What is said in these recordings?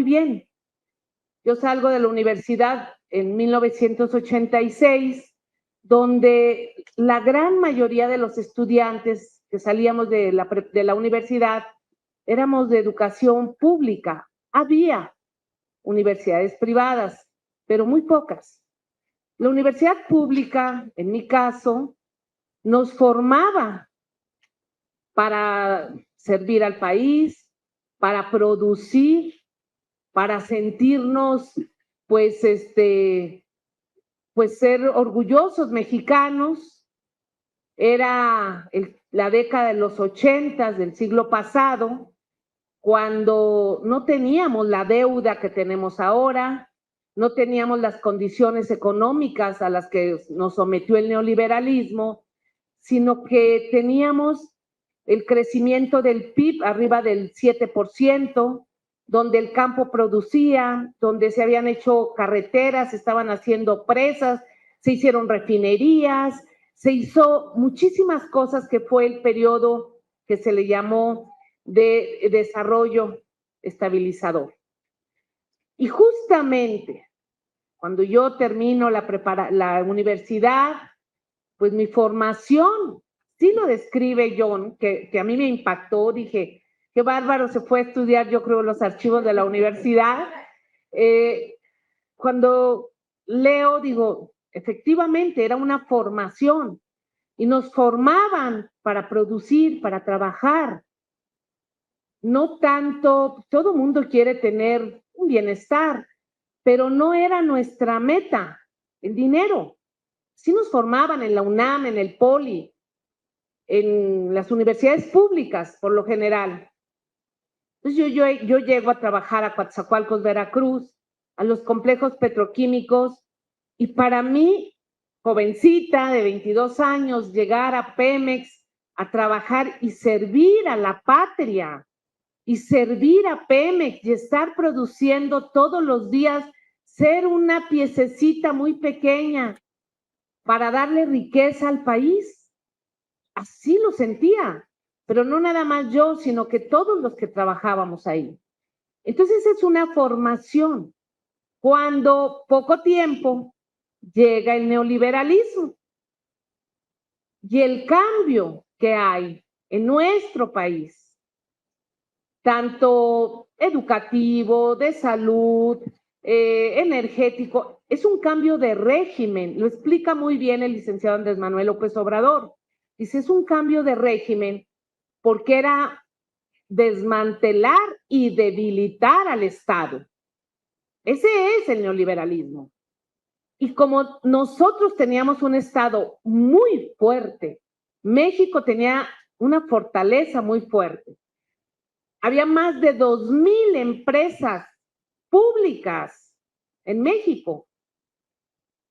muy bien. Yo salgo de la universidad en 1986, donde la gran mayoría de los estudiantes que salíamos de la universidad éramos de educación pública. Había universidades privadas, pero muy pocas. La universidad pública, en mi caso, nos formaba para servir al país, para producir, para sentirnos, pues, pues ser orgullosos mexicanos. Era la década de los 80 del siglo pasado, cuando no teníamos la deuda que tenemos ahora, no teníamos las condiciones económicas a las que nos sometió el neoliberalismo, sino que teníamos el crecimiento del PIB arriba del 7%, donde el campo producía, donde se habían hecho carreteras, se estaban haciendo presas, se hicieron refinerías, se hizo muchísimas cosas, que fue el periodo que se le llamó de desarrollo estabilizador. Y justamente cuando yo termino la universidad, pues mi formación, sí lo describe John, que a mí me impactó. Dije, qué bárbaro, se fue a estudiar, yo creo, los archivos de la universidad. Cuando leo, digo, efectivamente, era una formación y nos formaban para producir, para trabajar. No tanto, todo mundo quiere tener un bienestar, pero no era nuestra meta, el dinero. Sí nos formaban en la UNAM, en el Poli, en las universidades públicas, por lo general. Entonces yo llego a trabajar a Coatzacoalcos, Veracruz, a los complejos petroquímicos, y para mí, jovencita de 22 años, llegar a Pemex a trabajar y servir a la patria, y servir a Pemex y estar produciendo todos los días, ser una piececita muy pequeña para darle riqueza al país. Así lo sentía, pero no nada más yo, sino que todos los que trabajábamos ahí. Entonces es una formación. Cuando poco tiempo llega el neoliberalismo y el cambio que hay en nuestro país, tanto educativo, de salud, energético, es un cambio de régimen. Lo explica muy bien el licenciado Andrés Manuel López Obrador. Dice, es un cambio de régimen porque era desmantelar y debilitar al Estado. Ese es el neoliberalismo. Y como nosotros teníamos un Estado muy fuerte, México tenía una fortaleza muy fuerte. Había más de 2,000 empresas públicas en México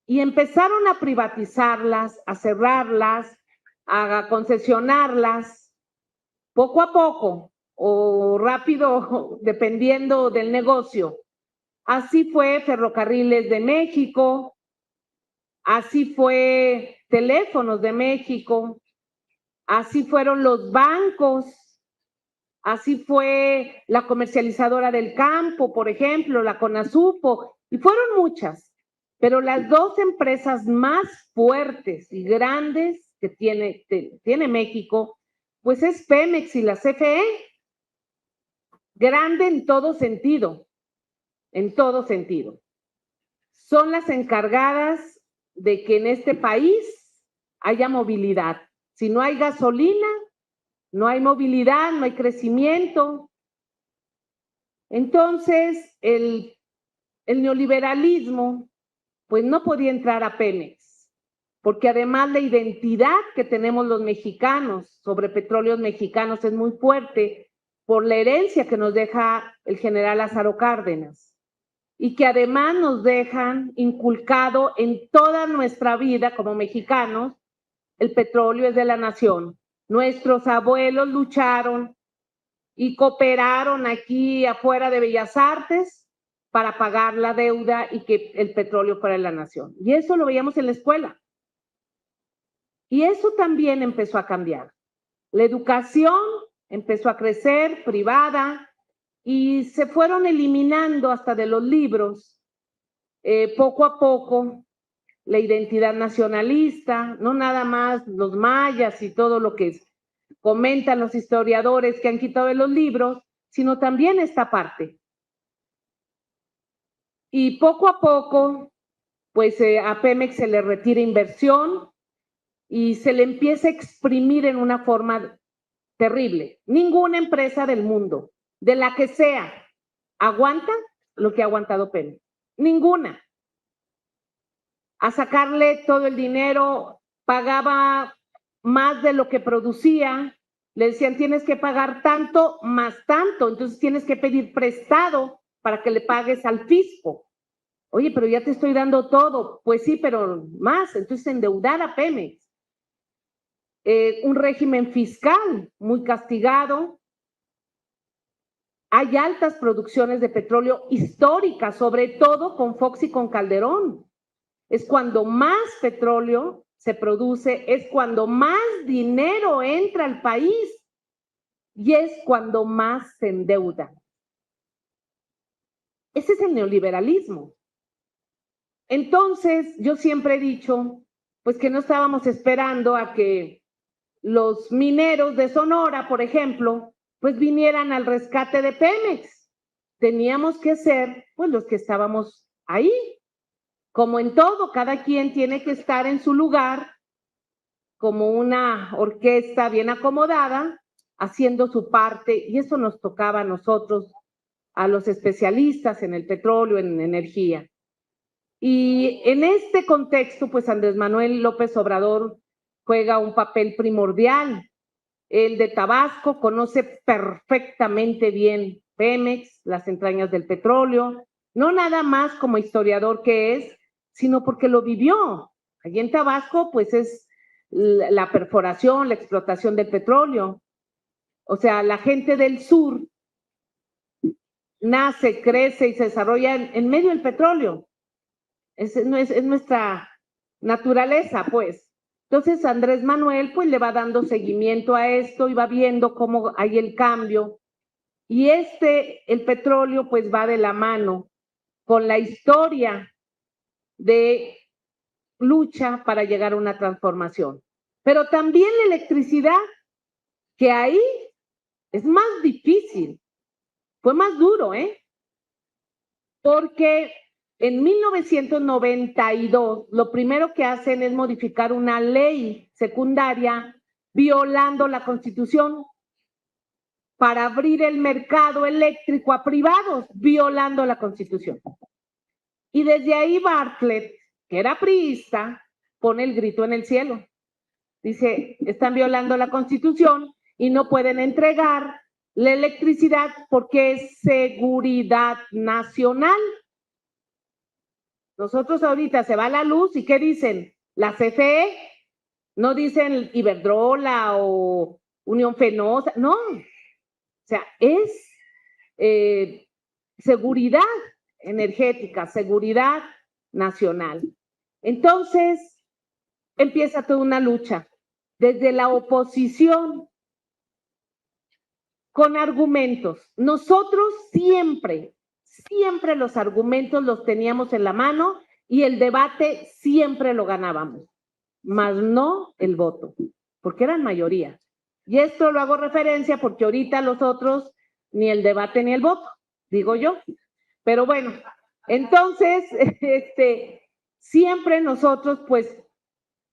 y empezaron a privatizarlas, a cerrarlas, a concesionarlas poco a poco o rápido, dependiendo del negocio. Así fue Ferrocarriles de México, así fue Teléfonos de México, así fueron los bancos, así fue la comercializadora del campo, por ejemplo, la Conasupo, y fueron muchas, pero las dos empresas más fuertes y grandes que tiene México, pues es Pemex y la CFE. Grande en todo sentido, en todo sentido. Son las encargadas de que en este país haya movilidad. Si no hay gasolina, no hay movilidad, no hay crecimiento. Entonces, el neoliberalismo, pues no podía entrar a Pemex, porque además la identidad que tenemos los mexicanos sobre petróleos mexicanos es muy fuerte por la herencia que nos deja el general Lázaro Cárdenas, y que además nos dejan inculcado en toda nuestra vida como mexicanos, el petróleo es de la nación. Nuestros abuelos lucharon y cooperaron aquí afuera de Bellas Artes para pagar la deuda y que el petróleo fuera de la nación. Y eso lo veíamos en la escuela. Y eso también empezó a cambiar. La educación empezó a crecer, privada, y se fueron eliminando hasta de los libros, poco a poco, la identidad nacionalista, no nada más los mayas y todo lo que comentan los historiadores que han quitado de los libros, sino también esta parte. Y poco a poco, pues a Pemex se le retira inversión y se le empieza a exprimir en una forma terrible. Ninguna empresa del mundo, de la que sea, aguanta lo que ha aguantado Pemex. Ninguna. A sacarle todo el dinero, pagaba más de lo que producía, le decían tienes que pagar tanto más tanto, entonces tienes que pedir prestado para que le pagues al fisco. Oye, pero ya te estoy dando todo. Pues sí, pero más, entonces endeudar a Pemex. Un régimen fiscal muy castigado. Hay altas producciones de petróleo históricas, sobre todo con Fox y con Calderón. Es cuando más petróleo se produce, es cuando más dinero entra al país y es cuando más se endeuda. Ese es el neoliberalismo. Entonces, yo siempre he dicho, pues que no estábamos esperando a que los mineros de Sonora, por ejemplo, pues vinieran al rescate de Pemex. Teníamos que ser, pues, los que estábamos ahí. Como en todo, cada quien tiene que estar en su lugar, como una orquesta bien acomodada, haciendo su parte, y eso nos tocaba a nosotros, a los especialistas en el petróleo, en energía. Y en este contexto, pues Andrés Manuel López Obrador juega un papel primordial. El de Tabasco conoce perfectamente bien Pemex, las entrañas del petróleo, no nada más como historiador que es, sino porque lo vivió. Allí en Tabasco, pues es la perforación, la explotación del petróleo. O sea, la gente del sur nace, crece y se desarrolla en medio del petróleo. Es nuestra naturaleza, pues. Entonces Andrés Manuel pues le va dando seguimiento a esto y va viendo cómo hay el cambio. Y el petróleo pues va de la mano con la historia de lucha para llegar a una transformación. Pero también la electricidad, que ahí es más difícil, fue más duro, porque en 1992 lo primero que hacen es modificar una ley secundaria violando la Constitución para abrir el mercado eléctrico a privados, violando la Constitución. Y desde ahí Bartlett, que era priista, pone el grito en el cielo. Dice, están violando la Constitución y no pueden entregar la electricidad porque es seguridad nacional. Nosotros ahorita se va la luz y ¿qué dicen? La CFE, no dicen Iberdrola o Unión Fenosa, no. O sea, es seguridad energética, seguridad nacional. Entonces, empieza toda una lucha desde la oposición con argumentos. Nosotros siempre los argumentos los teníamos en la mano y el debate siempre lo ganábamos, mas no el voto, porque eran mayoría. Y esto lo hago referencia porque ahorita los otros ni el debate ni el voto, digo yo. Pero bueno, entonces, siempre nosotros, pues,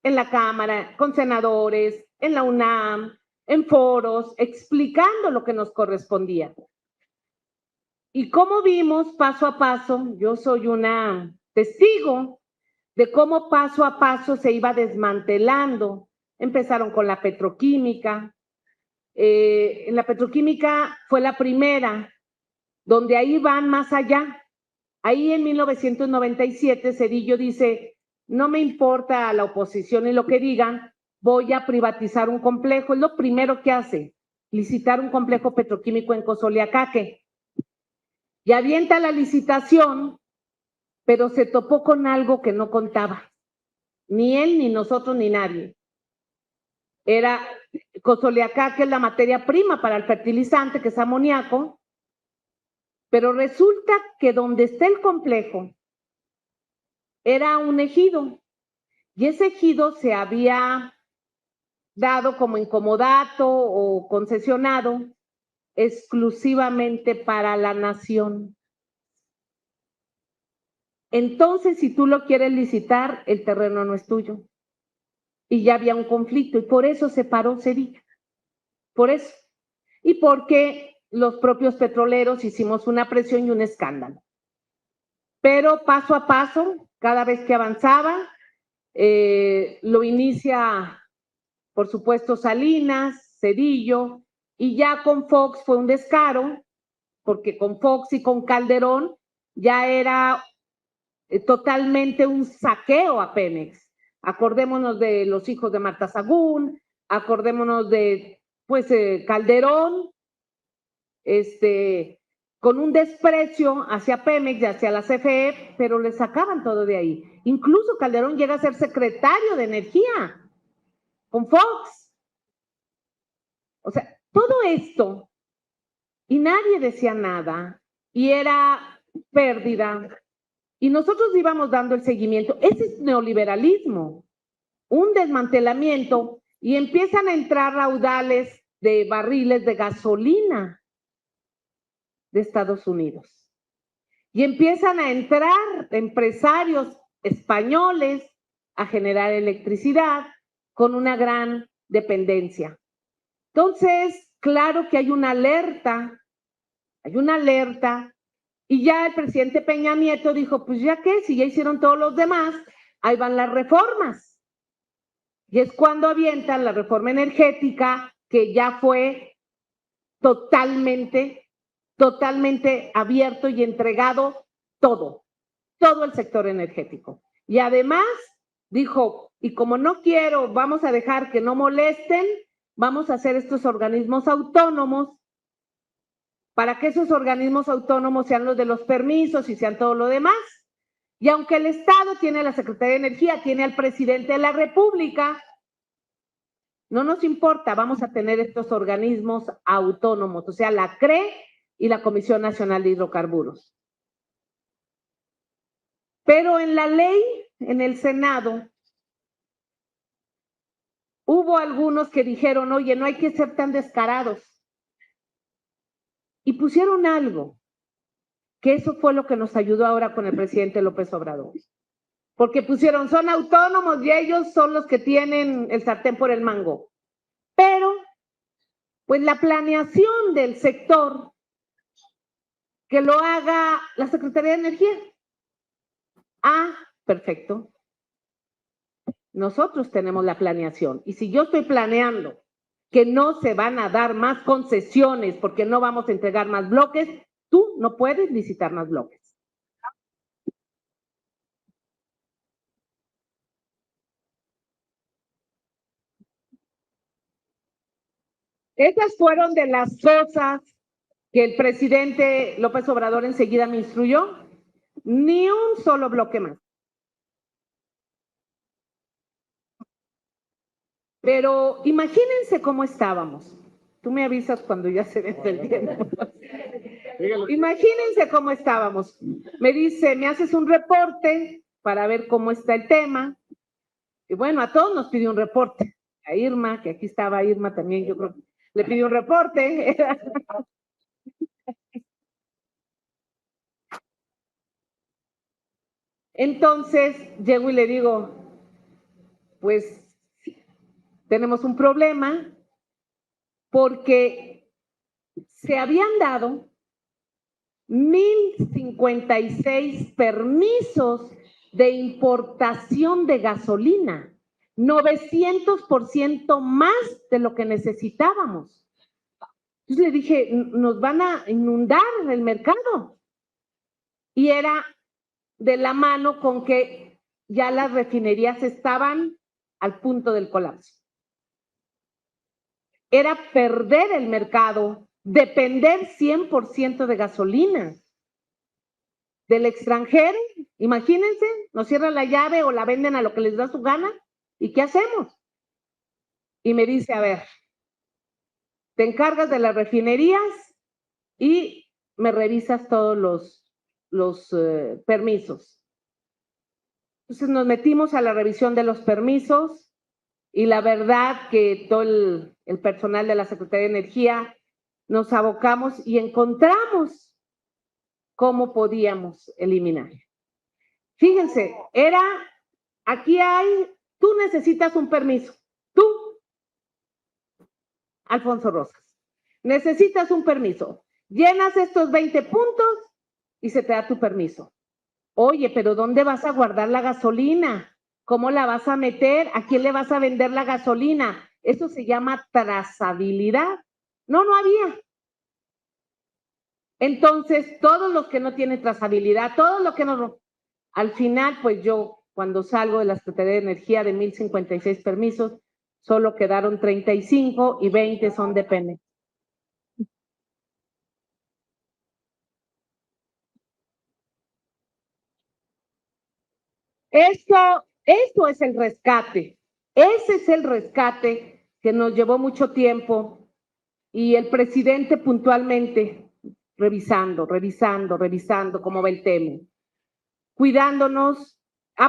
en la Cámara, con senadores, en la UNAM, en foros, explicando lo que nos correspondía. Y como vimos paso a paso, yo soy una testigo de cómo paso a paso se iba desmantelando. Empezaron con la petroquímica. En la petroquímica fue la primera, donde ahí van más allá. Ahí en 1997 Zedillo dice, no me importa la oposición y lo que digan, voy a privatizar un complejo. Es lo primero que hace, licitar un complejo petroquímico en Cosoleacaque. Y avienta la licitación, pero se topó con algo que no contaba. Ni él, ni nosotros, ni nadie. Era Cosoleacaque, es la materia prima para el fertilizante, que es amoníaco, Pero resulta que donde está el complejo era un ejido, y ese ejido se había dado como incomodato o concesionado exclusivamente para la nación. Entonces, si tú lo quieres licitar, el terreno no es tuyo. Y ya había un conflicto, y por eso se paró Cedillo. Por eso. Y porque los propios petroleros hicimos una presión y un escándalo. Pero paso a paso, cada vez que avanzaba, lo inicia, por supuesto, Salinas, Cedillo, y ya con Fox fue un descaro, porque con Fox y con Calderón ya era totalmente un saqueo a Pemex. Acordémonos de los hijos de Marta Sagún, acordémonos de pues Calderón, con un desprecio hacia Pemex y hacia la CFE, pero le sacaban todo de ahí. Incluso Calderón llega a ser secretario de Energía con Fox. O sea, todo esto, y nadie decía nada, y era pérdida, y nosotros íbamos dando el seguimiento. Ese es neoliberalismo, un desmantelamiento, y empiezan a entrar raudales de barriles de gasolina de Estados Unidos. Y empiezan a entrar empresarios españoles a generar electricidad con una gran dependencia. Entonces, claro que hay una alerta, y ya el presidente Peña Nieto dijo, pues ya qué, si ya hicieron todos los demás, ahí van las reformas. Y es cuando avientan la reforma energética, que ya fue totalmente abierto y entregado todo el sector energético. Y además dijo, y como no quiero, vamos a dejar que no molesten, vamos a hacer estos organismos autónomos para que esos organismos autónomos sean los de los permisos y sean todo lo demás. Y aunque el Estado tiene la Secretaría de Energía, tiene al presidente de la República, no nos importa, vamos a tener estos organismos autónomos, o sea, la CRE y la Comisión Nacional de Hidrocarburos. Pero en la ley, en el Senado, hubo algunos que dijeron, oye, no hay que ser tan descarados. Y pusieron algo, que eso fue lo que nos ayudó ahora con el presidente López Obrador. Porque pusieron, son autónomos y ellos son los que tienen el sartén por el mango. Pero, pues la planeación del sector, que lo haga la Secretaría de Energía. Ah, perfecto. Nosotros tenemos la planeación. Y si yo estoy planeando que no se van a dar más concesiones porque no vamos a entregar más bloques, tú no puedes licitar más bloques. Esas fueron de las cosas que el presidente López Obrador enseguida me instruyó. Ni un solo bloque más. Pero imagínense cómo estábamos. Tú me avisas cuando ya se vence el tiempo. Imagínense cómo estábamos. Me dice, me haces un reporte para ver cómo está el tema. Y bueno, a todos nos pidió un reporte. A Irma, que aquí estaba Irma también, yo creo que le pidió un reporte. Entonces llego y le digo, pues tenemos un problema porque se habían dado 1,056 permisos de importación de gasolina, 900% más de lo que necesitábamos. Entonces le dije, nos van a inundar el mercado. Y era de la mano con que ya las refinerías estaban al punto del colapso. Era perder el mercado, depender 100% de gasolina. Del extranjero, imagínense, nos cierran la llave o la venden a lo que les da su gana, ¿y qué hacemos? Y me dice, a ver, te encargas de las refinerías y me revisas todos los permisos. Entonces nos metimos a la revisión de los permisos y la verdad que todo el personal de la Secretaría de Energía nos abocamos y encontramos cómo podíamos eliminar. Fíjense, tú necesitas un permiso, tú, Alfonso Rosas, necesitas un permiso, llenas estos 20 puntos y se te da tu permiso. Oye, pero ¿dónde vas a guardar la gasolina? ¿Cómo la vas a meter? ¿A quién le vas a vender la gasolina? Eso se llama trazabilidad. No había. Entonces, todos los que no tienen trazabilidad, todos los que no... Al final, pues yo, cuando salgo de la Secretaría de Energía de 1,056 permisos, solo quedaron 35 y 20 son de Pemex. Eso es el rescate. Ese es el rescate que nos llevó mucho tiempo y el presidente puntualmente revisando cómo va el tema, cuidándonos.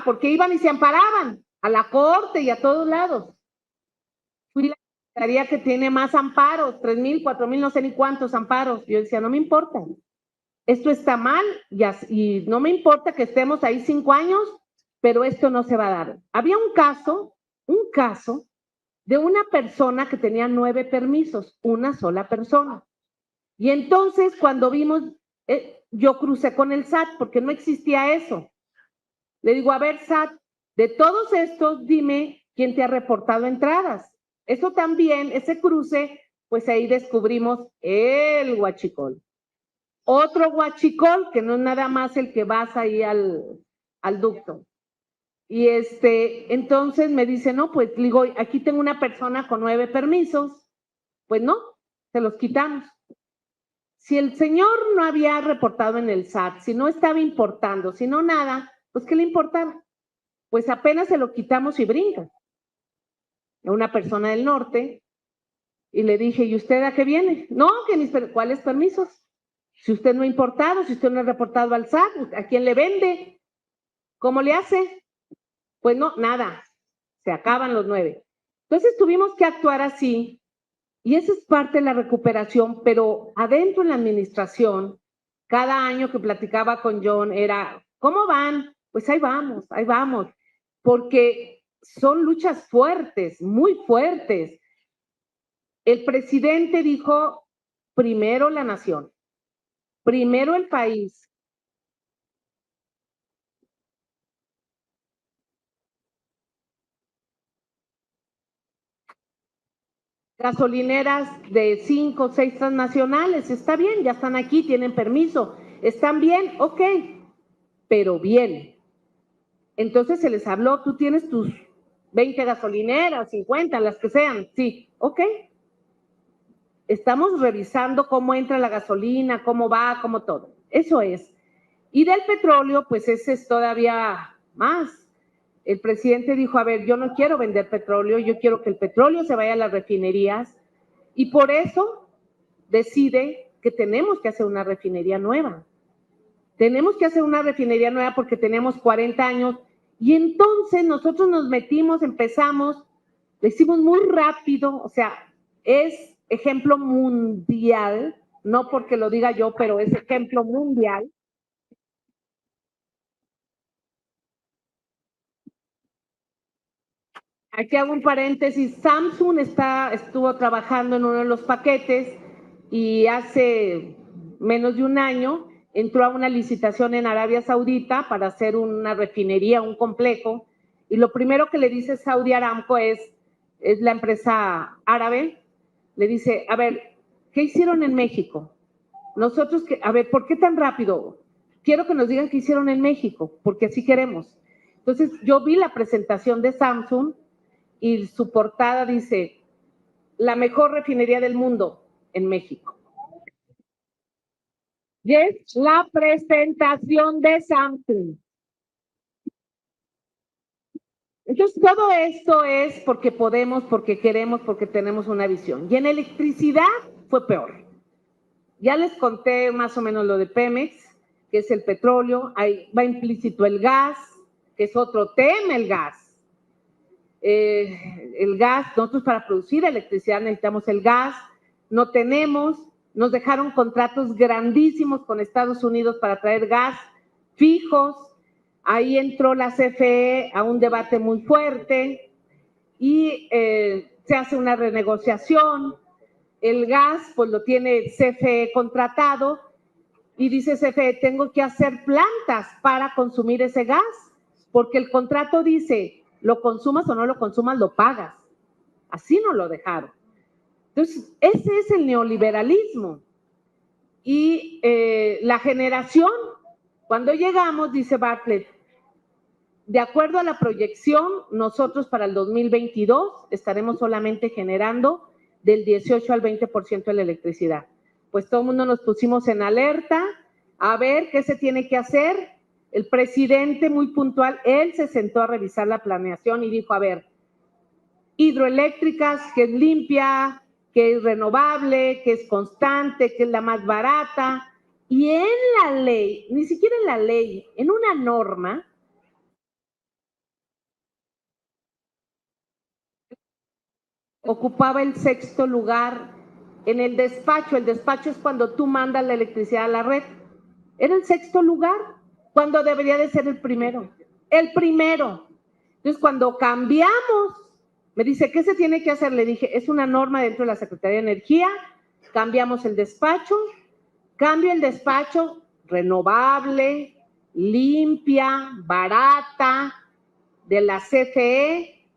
Porque iban y se amparaban a la corte y a todos lados. Fui la secretaría que tiene más amparos, 3,000, 4,000, no sé ni cuántos amparos. Yo decía, no me importa, esto está mal y no me importa que estemos ahí 5 años, pero esto no se va a dar. Había un caso de una persona que tenía 9 permisos, una sola persona. Y entonces cuando vimos, yo crucé con el SAT porque no existía eso. Le digo, a ver, SAT, de todos estos, dime quién te ha reportado entradas. Eso también, ese cruce, pues ahí descubrimos el huachicol. Otro huachicol, que no es nada más el que vas ahí al ducto. Y entonces me dice, no, pues digo, aquí tengo una persona con 9 permisos. Pues no, se los quitamos. Si el señor no había reportado en el SAT, si no estaba importando, si no nada, pues ¿qué le importaba? Pues apenas se lo quitamos y brinca. A una persona del norte, y le dije, ¿y usted a qué viene? No, ¿cuáles permisos? Si usted no ha importado, si usted no ha reportado al SAT, ¿a quién le vende? ¿Cómo le hace? Pues no, nada, se acaban los 9. Entonces tuvimos que actuar así, y esa es parte de la recuperación, pero adentro en la administración, cada año que platicaba con John era, ¿cómo van? Pues ahí vamos, porque son luchas fuertes, muy fuertes. El presidente dijo, primero la nación, primero el país. Gasolineras de 5 o 6 transnacionales, está bien, ya están aquí, tienen permiso, están bien, ok, pero bien. Entonces se les habló, tú tienes tus 20 gasolineras, 50, las que sean, sí, ok. Estamos revisando cómo entra la gasolina, cómo va, cómo todo. Eso es. Y del petróleo, pues ese es todavía más. El presidente dijo, a ver, yo no quiero vender petróleo, yo quiero que el petróleo se vaya a las refinerías y por eso decide que tenemos que hacer una refinería nueva. Tenemos que hacer una refinería nueva porque tenemos 40 años y entonces nosotros nos metimos, empezamos, lo hicimos muy rápido, o sea, es ejemplo mundial, no porque lo diga yo, pero es ejemplo mundial. Aquí hago un paréntesis, Samsung estuvo trabajando en uno de los paquetes y hace menos de un año entró a una licitación en Arabia Saudita para hacer una refinería, un complejo, y lo primero que le dice Saudi Aramco es la empresa árabe, le dice, a ver, ¿qué hicieron en México? Nosotros, a ver, ¿por qué tan rápido? Quiero que nos digan qué hicieron en México, porque así queremos. Entonces, yo vi la presentación de Samsung y su portada dice, la mejor refinería del mundo en México. Y es la presentación de Samsung. Entonces, todo esto es porque podemos, porque queremos, porque tenemos una visión. Y en electricidad fue peor. Ya les conté más o menos lo de Pemex, que es el petróleo, ahí va implícito el gas, que es otro tema el gas. El gas, nosotros para producir electricidad necesitamos el gas, no tenemos, nos dejaron contratos grandísimos con Estados Unidos para traer gas fijos, ahí entró la CFE a un debate muy fuerte y se hace una renegociación, el gas pues lo tiene CFE contratado y dice CFE, tengo que hacer plantas para consumir ese gas, porque el contrato dice, lo consumas o no lo consumas, lo pagas. Así nos lo dejaron. Entonces, ese es el neoliberalismo. Y la generación, cuando llegamos, dice Bartlett, de acuerdo a la proyección, nosotros para el 2022 estaremos solamente generando del 18 al 20% de la electricidad. Pues todo el mundo nos pusimos en alerta a ver qué se tiene que hacer. El presidente muy puntual, él se sentó a revisar la planeación y dijo, a ver, hidroeléctricas, que es limpia, que es renovable, que es constante, que es la más barata. Y en la ley, ni siquiera en la ley, en una norma, ocupaba el 6º lugar en el despacho. El despacho es cuando tú mandas la electricidad a la red. Era el 6º lugar, cuando debería de ser el primero. El primero. Entonces, cuando cambiamos, me dice, ¿qué se tiene que hacer? Le dije, es una norma dentro de la Secretaría de Energía, cambiamos el despacho, cambio el despacho, renovable, limpia, barata, de la CFE,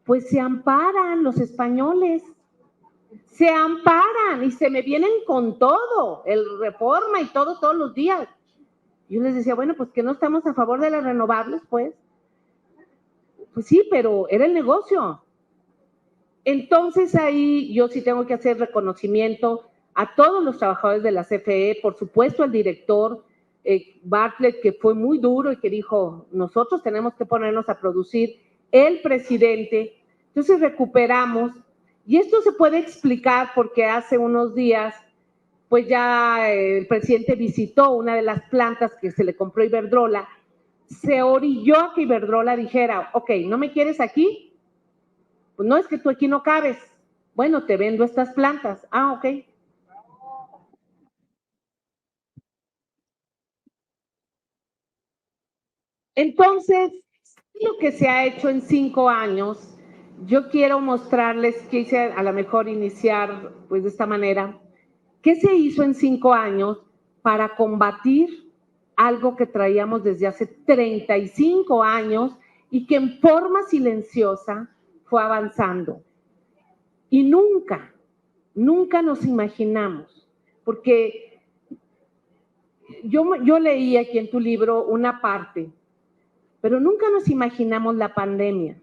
pues se amparan los españoles, se amparan y se me vienen con todo, el Reforma y todo, todos los días. Yo les decía, bueno, pues que no estamos a favor de las renovables, pues. Pues sí, pero era el negocio. Entonces ahí yo sí tengo que hacer reconocimiento a todos los trabajadores de la CFE, por supuesto al director Bartlett, que fue muy duro y que dijo, nosotros tenemos que ponernos a producir, el presidente. Entonces recuperamos, y esto se puede explicar porque hace unos días, pues ya el presidente visitó una de las plantas que se le compró Iberdrola, se orilló a que Iberdrola dijera, ok, ¿no me quieres aquí? Pues no, es que tú aquí no cabes. Bueno, te vendo estas plantas. Ah, ok. Entonces, lo que se ha hecho en 5 años, yo quiero mostrarles, quise a lo mejor iniciar pues de esta manera, ¿qué se hizo en 5 años para combatir algo que traíamos desde hace 35 años y que en forma silenciosa fue avanzando? Y nunca, nunca nos imaginamos, porque yo leí aquí en tu libro una parte, pero nunca nos imaginamos la pandemia.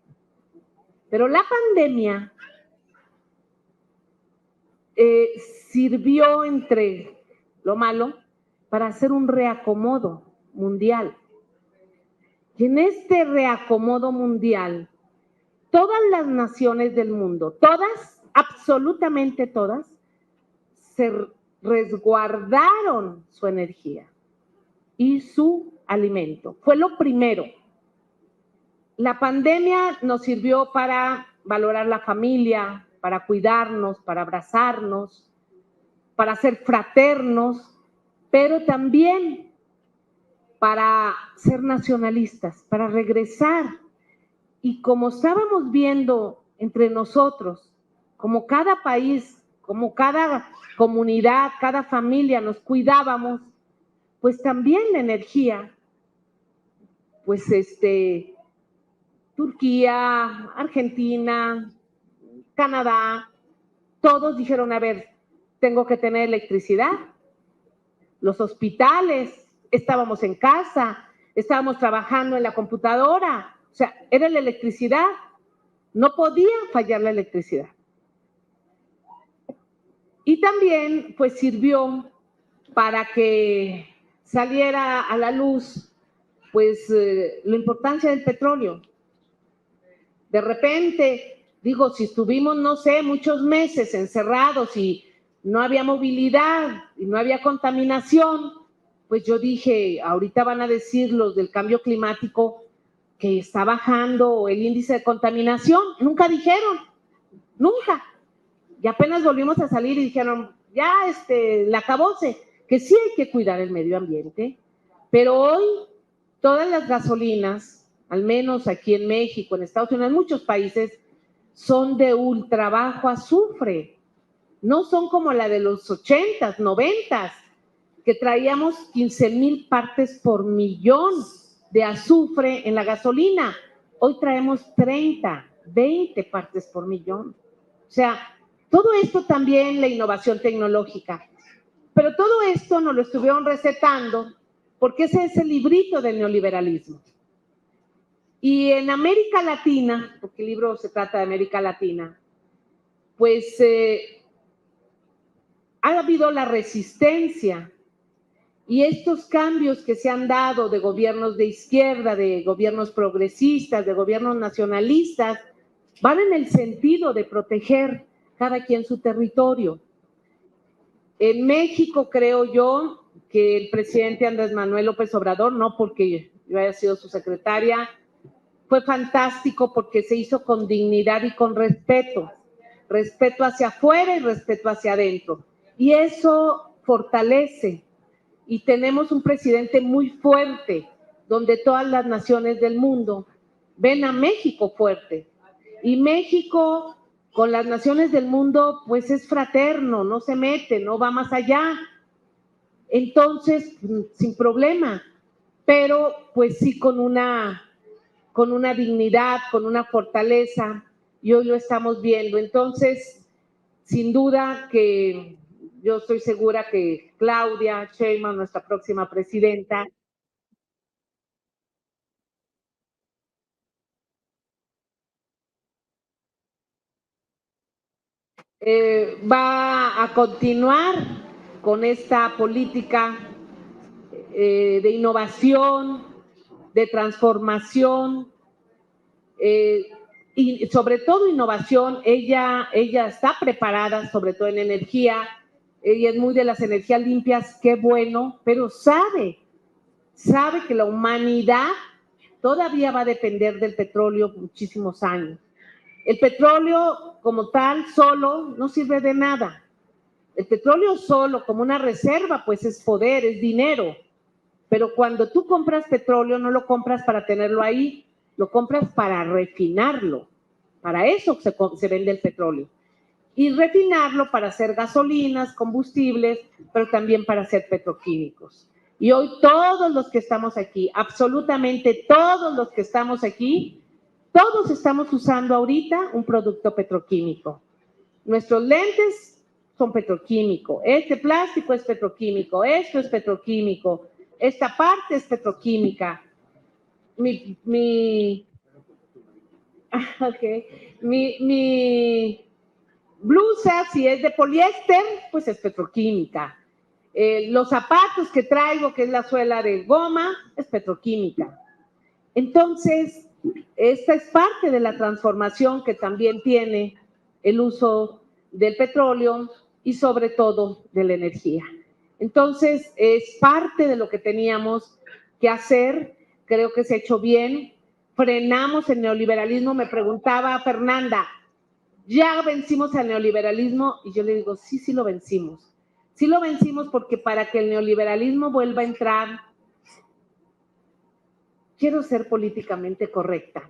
Pero la pandemia sirvió, entre lo malo, para hacer un reacomodo mundial. Y en este reacomodo mundial, todas las naciones del mundo, todas, absolutamente todas, se resguardaron su energía y su alimento. Fue lo primero. La pandemia nos sirvió para valorar la familia, para cuidarnos, para abrazarnos, para ser fraternos, pero también para ser nacionalistas, para regresar. Y como estábamos viendo entre nosotros, como cada país, como cada comunidad, cada familia nos cuidábamos, pues también la energía, pues Turquía, Argentina, Canadá, todos dijeron, a ver, tengo que tener electricidad. Los hospitales, estábamos en casa, estábamos trabajando en la computadora, o sea, era la electricidad, no podía fallar la electricidad. Y también, pues, sirvió para que saliera a la luz, pues, la importancia del petróleo. De repente, digo, si estuvimos, no sé, muchos meses encerrados y no había movilidad y no había contaminación, pues yo dije, ahorita van a decir los del cambio climático que está bajando el índice de contaminación. Nunca dijeron, nunca. Y apenas volvimos a salir y dijeron, ya la acabóse, que sí hay que cuidar el medio ambiente, pero hoy todas las gasolinas, al menos aquí en México, en Estados Unidos, en muchos países, son de ultra bajo azufre. No son como la de los 80s, 90s, que traíamos 15,000 partes por millón de azufre en la gasolina. Hoy traemos 30, 20 partes por millón. O sea, todo esto también la innovación tecnológica. Pero todo esto nos lo estuvieron recetando porque ese es el librito del neoliberalismo. Y en América Latina, porque el libro se trata de América Latina, pues ha habido la resistencia y estos cambios que se han dado de gobiernos de izquierda, de gobiernos progresistas, de gobiernos nacionalistas, van en el sentido de proteger cada quien su territorio. En México creo yo que el presidente Andrés Manuel López Obrador, no porque yo haya sido su secretaria, fue fantástico porque se hizo con dignidad y con respeto, respeto hacia afuera y respeto hacia adentro. Y eso fortalece. Y tenemos un presidente muy fuerte, donde todas las naciones del mundo ven a México fuerte. Y México con las naciones del mundo, pues es fraterno, no se mete, no va más allá. Entonces, sin problema, pero pues sí con una dignidad, con una fortaleza, y hoy lo estamos viendo. Entonces, sin duda que yo estoy segura que Claudia Sheinbaum, nuestra próxima presidenta, va a continuar con esta política de innovación, de transformación, y sobre todo innovación. Ella está preparada, sobre todo en energía, ella es muy de las energías limpias, qué bueno, pero sabe que la humanidad todavía va a depender del petróleo muchísimos años. El petróleo como tal solo no sirve de nada. El petróleo solo como una reserva pues es poder, es dinero. Pero cuando tú compras petróleo no lo compras para tenerlo ahí, lo compras para refinarlo. Para eso se vende el petróleo. Y refinarlo para hacer gasolinas, combustibles, pero también para hacer petroquímicos. Y hoy todos los que estamos aquí, absolutamente todos los que estamos aquí, todos estamos usando ahorita un producto petroquímico. Nuestros lentes son petroquímicos, este plástico es petroquímico, esto es petroquímico, esta parte es petroquímica. Mi blusa, si es de poliéster, pues es petroquímica. Los zapatos que traigo, que es la suela de goma, es petroquímica. Entonces, esta es parte de la transformación que también tiene el uso del petróleo y sobre todo de la energía. Entonces, es parte de lo que teníamos que hacer, creo que se ha hecho bien, frenamos el neoliberalismo. Me preguntaba Fernanda, ¿ya vencimos al neoliberalismo? Y yo le digo, sí, sí lo vencimos. Sí lo vencimos porque para que el neoliberalismo vuelva a entrar, quiero ser políticamente correcta.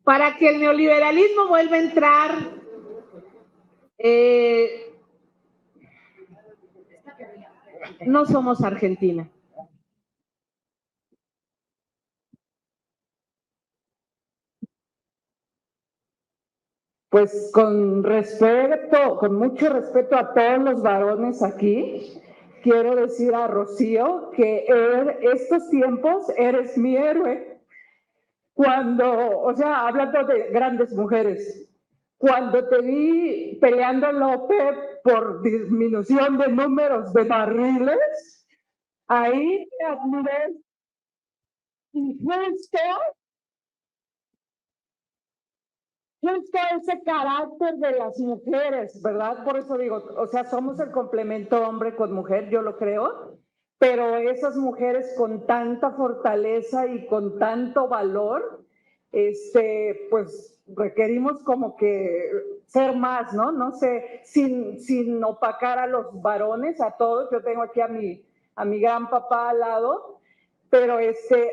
Para que el neoliberalismo vuelva a entrar, no somos Argentina. Pues con respeto, con mucho respeto a todos los varones aquí, quiero decir a Rocío que estos tiempos eres mi héroe. Cuando, o sea, hablando de grandes mujeres, cuando te vi peleando en la OPEP por disminución de números de barriles, ahí te admiré. Y justo justo ese carácter de las mujeres, ¿verdad? Por eso digo, o sea, somos el complemento hombre con mujer, yo lo creo, pero esas mujeres con tanta fortaleza y con tanto valor, pues requerimos como que ser más, ¿no? No sé, sin opacar a los varones, a todos. Yo tengo aquí a mi gran papá al lado, pero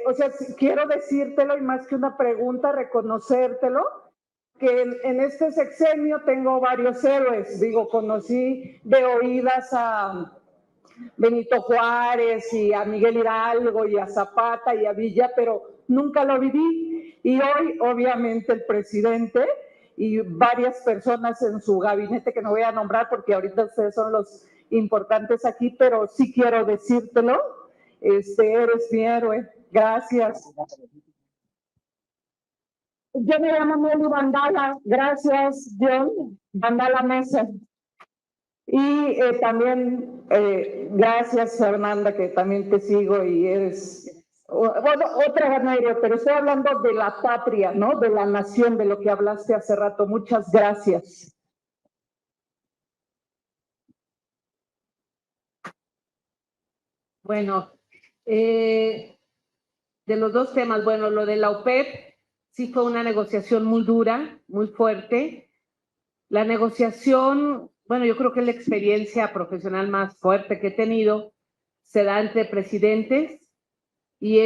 o sea, quiero decírtelo y más que una pregunta, reconocértelo, que en este sexenio tengo varios héroes. Digo, conocí de oídas a Benito Juárez y a Miguel Hidalgo y a Zapata y a Villa, pero nunca lo viví. Y hoy, obviamente, el presidente y varias personas en su gabinete, que no voy a nombrar porque ahorita ustedes son los importantes aquí, pero sí quiero decírtelo, eres mi héroe. Gracias. Yo me llamo Meli Vandala. Gracias, John. Vandala Mesa. Y también, gracias, Fernanda, que también te sigo y eres, bueno, otra ganadera, pero estoy hablando de la patria, ¿no? De la nación, de lo que hablaste hace rato. Muchas gracias. Bueno, de los dos temas, bueno, lo de la OPEP sí fue una negociación muy dura, muy fuerte. La negociación, bueno, yo creo que es la experiencia profesional más fuerte que he tenido, se da entre presidentes y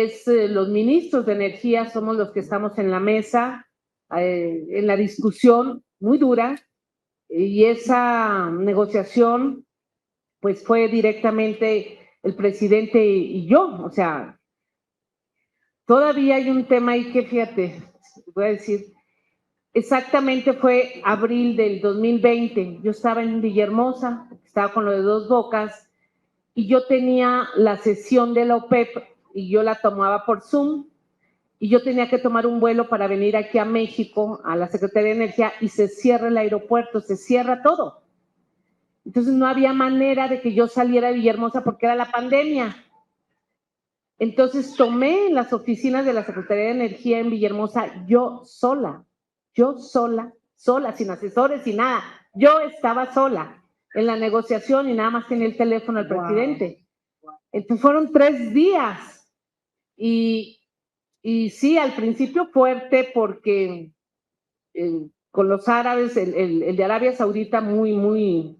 los ministros de energía somos los que estamos en la mesa, en la discusión muy dura, y esa negociación pues fue directamente el presidente y yo. O sea, todavía hay un tema ahí que, fíjate, voy a decir, exactamente fue abril del 2020, yo estaba en Villahermosa, estaba con lo de Dos Bocas, y yo tenía la sesión de la OPEP y yo la tomaba por Zoom, y yo tenía que tomar un vuelo para venir aquí a México, a la Secretaría de Energía, y se cierra el aeropuerto, se cierra todo. Entonces no había manera de que yo saliera de Villahermosa porque era la pandemia. Entonces tomé las oficinas de la Secretaría de Energía en Villahermosa yo sola, sin asesores, sin nada. Yo estaba sola en la negociación y nada más tenía el teléfono del presidente. Entonces fueron 3 días y sí, al principio fuerte porque con los árabes, el de Arabia Saudita muy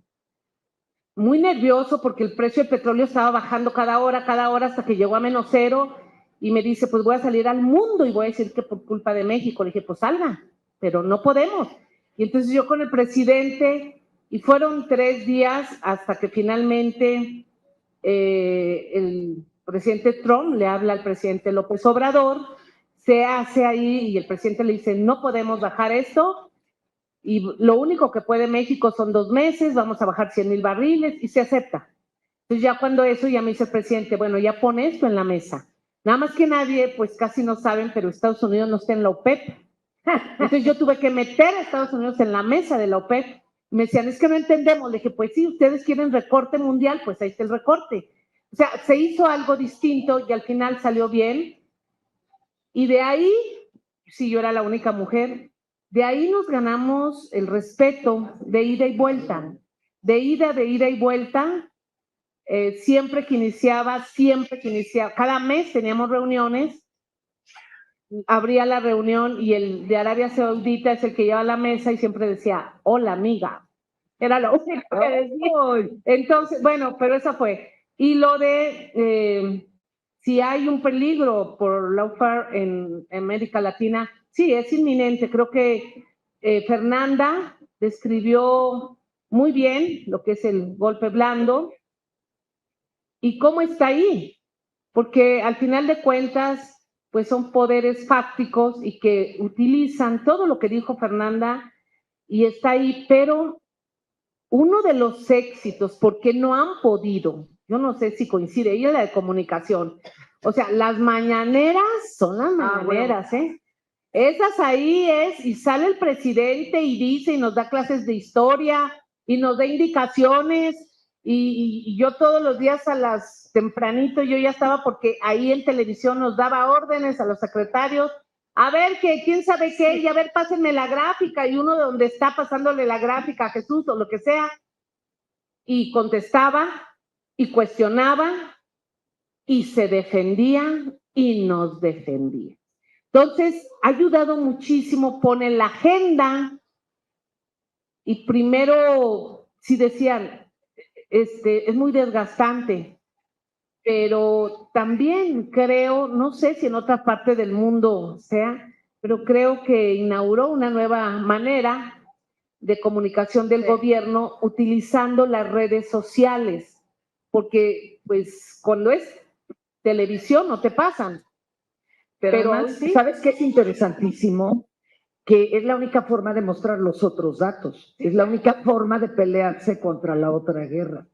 nervioso porque el precio del petróleo estaba bajando cada hora hasta que llegó a -0 y me dice, pues voy a salir al mundo y voy a decir que por culpa de México. Le dije, pues salga, pero no podemos. Y entonces yo con el presidente, y fueron 3 días hasta que finalmente el presidente Trump le habla al presidente López Obrador, se hace ahí y el presidente le dice, no podemos bajar esto, y lo único que puede México son 2 meses, vamos a bajar 100,000 barriles y se acepta. Entonces ya cuando eso, ya me dice el presidente, bueno, ya pone esto en la mesa. Nada más que nadie, pues casi no saben, pero Estados Unidos no está en la OPEP. Entonces yo tuve que meter a Estados Unidos en la mesa de la OPEP. Me decían, es que no entendemos. Le dije, pues sí, ustedes quieren recorte mundial, pues ahí está el recorte. O sea, se hizo algo distinto y al final salió bien. Y de ahí, sí, yo era la única mujer, de ahí nos ganamos el respeto de ida y vuelta, de ida y vuelta. Siempre que iniciaba, cada mes teníamos reuniones, abría la reunión y el de Arabia Saudita es el que lleva la mesa y siempre decía, hola amiga, era lo único que decía. Entonces, bueno, pero esa fue. Y lo de si hay un peligro por lawfare en América Latina, sí, es inminente. Creo que Fernanda describió muy bien lo que es el golpe blando y cómo está ahí, porque al final de cuentas, pues son poderes fácticos y que utilizan todo lo que dijo Fernanda y está ahí, pero uno de los éxitos, porque no han podido, yo no sé si coincide, ella es la de comunicación, o sea, las mañaneras son las mañaneras, bueno. Esas ahí y sale el presidente y dice y nos da clases de historia y nos da indicaciones y yo todos los días a las tempranito yo ya estaba porque ahí en televisión nos daba órdenes a los secretarios a ver, que quién sabe qué, y a ver, pásenme la gráfica, y uno de donde está pasándole la gráfica a Jesús o lo que sea, y contestaba, y cuestionaba, y se defendía, y nos defendía. Entonces, ha ayudado muchísimo, pone la agenda, y primero, sí decían, es muy desgastante, pero también creo, no sé si en otra parte del mundo sea, pero creo que inauguró una nueva manera de comunicación del gobierno utilizando las redes sociales, porque pues cuando es televisión no te pasan. Pero además, ¿sí? ¿sabes qué es interesantísimo? Que es la única forma de mostrar los otros datos, es la única forma de pelearse contra la otra guerra.